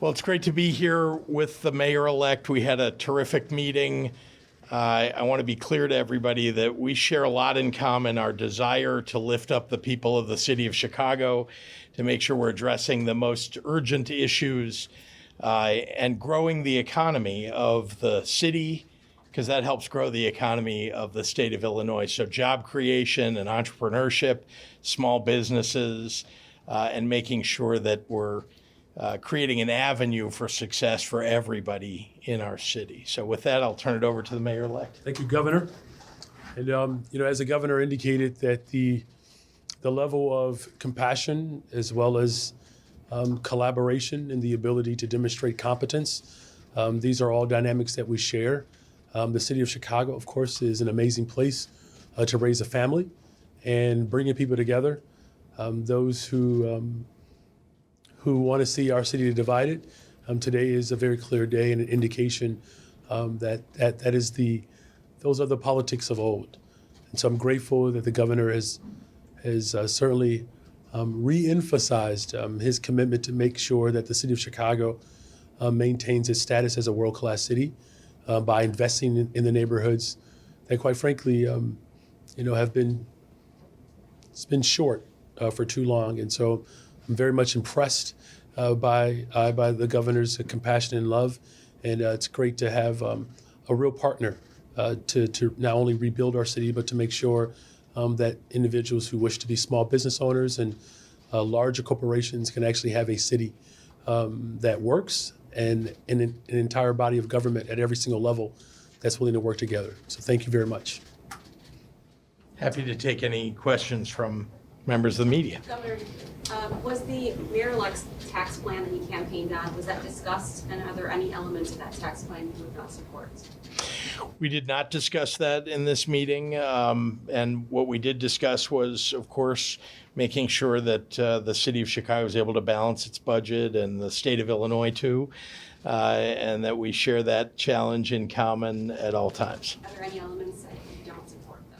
Well, it's great to be here with the mayor-elect. We had a terrific meeting. I want to be clear to everybody that we share a lot in common, our desire to lift up the people of the city of Chicago, to make sure we're addressing the most urgent issues and growing the economy of the city, because that helps grow the economy of the state of Illinois. So job creation and entrepreneurship, small businesses, and making sure that we're creating an avenue for success for everybody in our city. So with that, I'll turn it over to the mayor-elect. Thank you, Governor. And as the governor indicated, that the level of compassion as well as collaboration and the ability to demonstrate competence, these are all dynamics that we share. The city of Chicago, of course, is an amazing place to raise a family and bringing people together. Those who want to see our city divided, today is a very clear day and an indication that those are the politics of old. And so I'm grateful that the governor has certainly re-emphasized his commitment to make sure that the city of Chicago maintains its status as a world-class city by investing in the neighborhoods that, quite frankly, have been short for too long. And so I'm very much impressed by the governor's compassion and love, and it's great to have a real partner to not only rebuild our city, but to make sure that individuals who wish to be small business owners and larger corporations can actually have a city that works and an entire body of government at every single level that's willing to work together. So thank you very much. Happy to take any questions from members of the media. Governor, was the mayor-elect's tax plan that he campaigned on, was that discussed, and are there any elements of that tax plan you would not support? We did not discuss that in this meeting, and what we did discuss was, of course, making sure that the city of Chicago is able to balance its budget, and the state of Illinois too, and that we share that challenge in common at all times. Are there any elements that you don't support, though?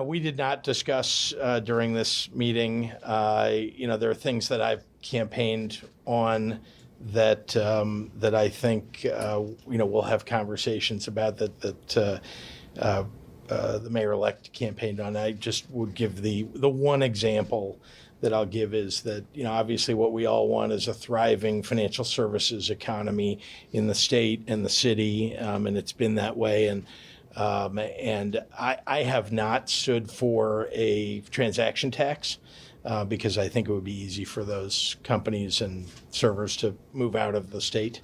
We did not discuss during this meeting. There are things that I've campaigned on that I think we'll have conversations about that the mayor-elect campaigned on. I just would give the one example that I'll give is that obviously what we all want is a thriving financial services economy in the state and the city, and it's been that way. And I have not stood for a transaction tax because I think it would be easy for those companies and servers to move out of the state.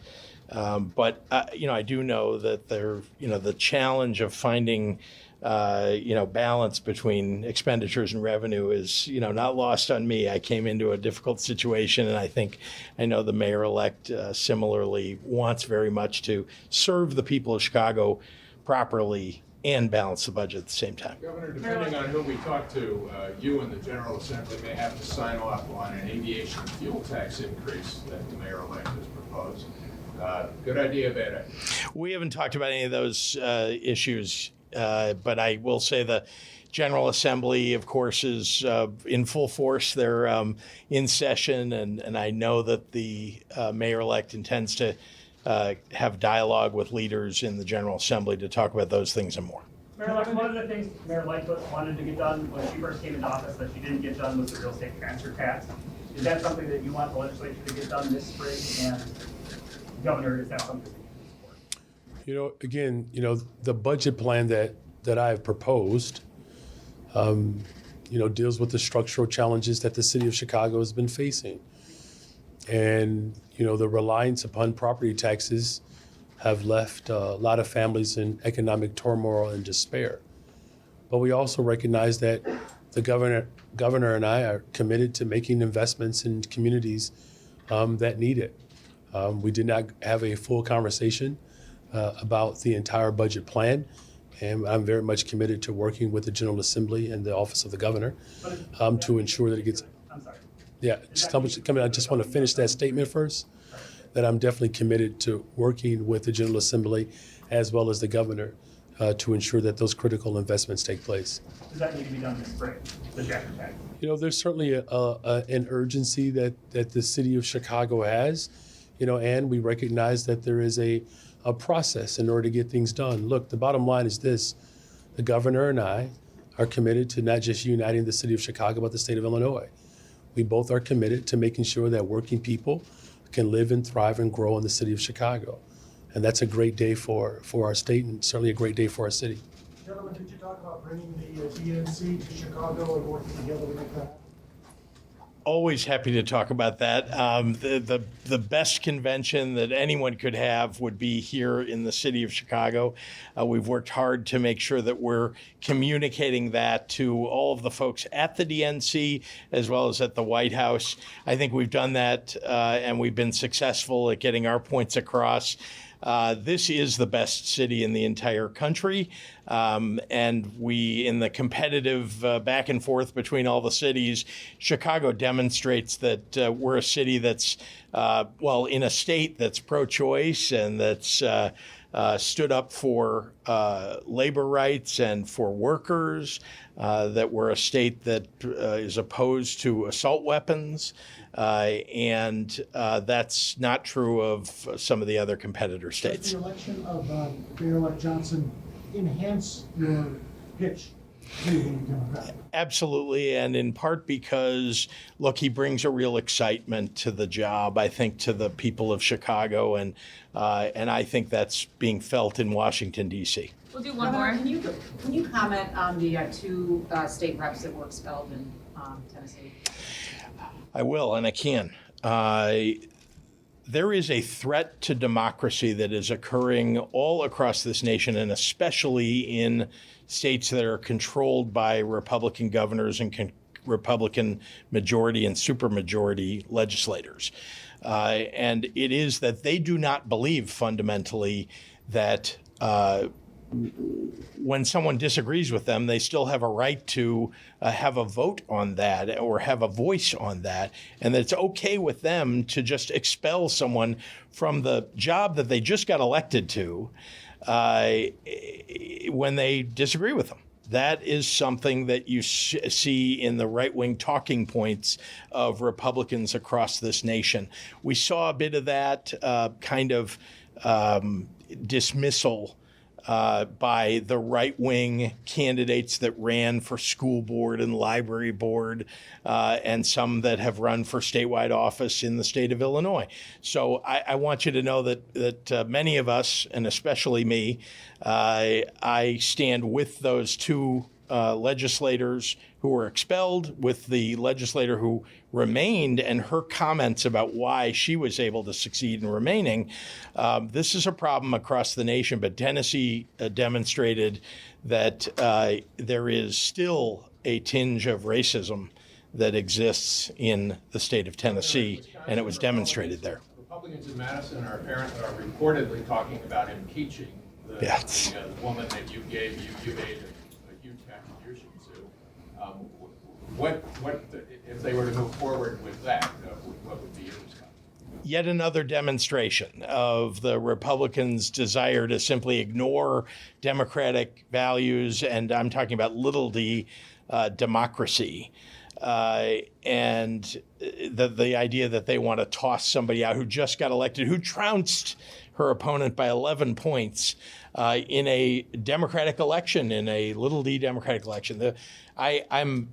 But I do know that the challenge of finding balance between expenditures and revenue is not lost on me. I came into a difficult situation, and I know the mayor-elect similarly wants very much to serve the people of Chicago properly and balance the budget at the same time. Governor, depending on who we talk to, you and the General Assembly may have to sign off on an aviation fuel tax increase that the mayor-elect has proposed. Good idea, bad idea? We haven't talked about any of those issues, but I will say the General Assembly, of course, is in full force. They're in session, and I know that the mayor-elect intends to have dialogue with leaders in the General Assembly to talk about those things and more. Mayor-elect, one of the things Mayor Lightfoot wanted to get done when she first came into office that she didn't get done was the real estate transfer tax. Is that something that you want the legislature to get done this spring? And Governor, is that something that you support? Again, the budget plan that I have proposed, deals with the structural challenges that the city of Chicago has been facing. And, the reliance upon property taxes have left a lot of families in economic turmoil and despair. But we also recognize that the governor and I are committed to making investments in communities that need it. We did not have a full conversation about the entire budget plan, and I'm very much committed to working with the General Assembly and the Office of the Governor to ensure that it gets. I'm sorry. Yeah, I just want to finish that statement first, that I'm definitely committed to working with the General Assembly as well as the Governor to ensure that those critical investments take place. Does that need to be done this spring, the Jacker tax? There's certainly an urgency that the city of Chicago has, and we recognize that there is a process in order to get things done. Look, the bottom line is this: the governor and I are committed to not just uniting the city of Chicago, but the state of Illinois. We both are committed to making sure that working people can live and thrive and grow in the city of Chicago. And that's a great day for our state, and certainly a great day for our city. Gentlemen, could you talk about bringing the DNC to Chicago and working together to make that happen? Always happy to talk about that. The best convention that anyone could have would be here in the city of Chicago. We've worked hard to make sure that we're communicating that to all of the folks at the DNC as well as at the White House. I think we've done that, and we've been successful at getting our points across. This is the best city in the entire country, and we, in the competitive back and forth between all the cities, Chicago demonstrates that we're a city that's, in a state that's pro-choice and that's stood up for labor rights and for workers, that we're a state that is opposed to assault weapons, and that's not true of some of the other competitor states. Does the election of Mayor-elect Johnson enhance your pitch to the Democrat? Absolutely, and in part because, look, he brings a real excitement to the job, I think, to the people of Chicago, and I think that's being felt in Washington, D.C. We'll do one more. Can you comment on the two state reps that were expelled in Tennessee? I will, and I can. There is a threat to democracy that is occurring all across this nation, and especially in states that are controlled by Republican governors and Republican majority and supermajority legislators. And it is that they do not believe fundamentally that when someone disagrees with them, they still have a right to have a vote on that or have a voice on that, and that it's okay with them to just expel someone from the job that they just got elected to when they disagree with them. That is something that you see in the right-wing talking points of Republicans across this nation. We saw a bit of that kind of dismissal by the right-wing candidates that ran for school board and library board, and some that have run for statewide office in the state of Illinois. So I want you to know that many of us, and especially me, I stand with those two legislators who were expelled, with the legislator who remained, and her comments about why she was able to succeed in remaining. This is a problem across the nation, but Tennessee demonstrated that there is still a tinge of racism that exists in the state of Tennessee, and it was demonstrated there. Republicans in Madison are reportedly talking about impeaching the woman that you made a huge contribution to. What if they were to move forward with that? What would be your response? Yet another demonstration of the Republicans' desire to simply ignore democratic values, and I'm talking about little d democracy, and the idea that they want to toss somebody out who just got elected, who trounced her opponent by 11 points in a Democratic election, in a little d Democratic election. I'm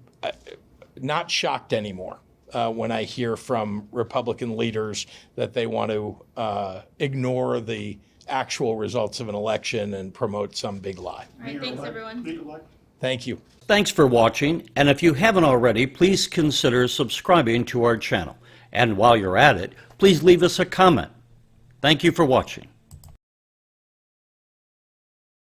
not shocked anymore when I hear from Republican leaders that they want to ignore the actual results of an election and promote some big lie. All right, thanks, everyone. Thank you. Thanks for watching, and if you haven't already, please consider subscribing to our channel. And while you're at it, please leave us a comment. Thank you for watching.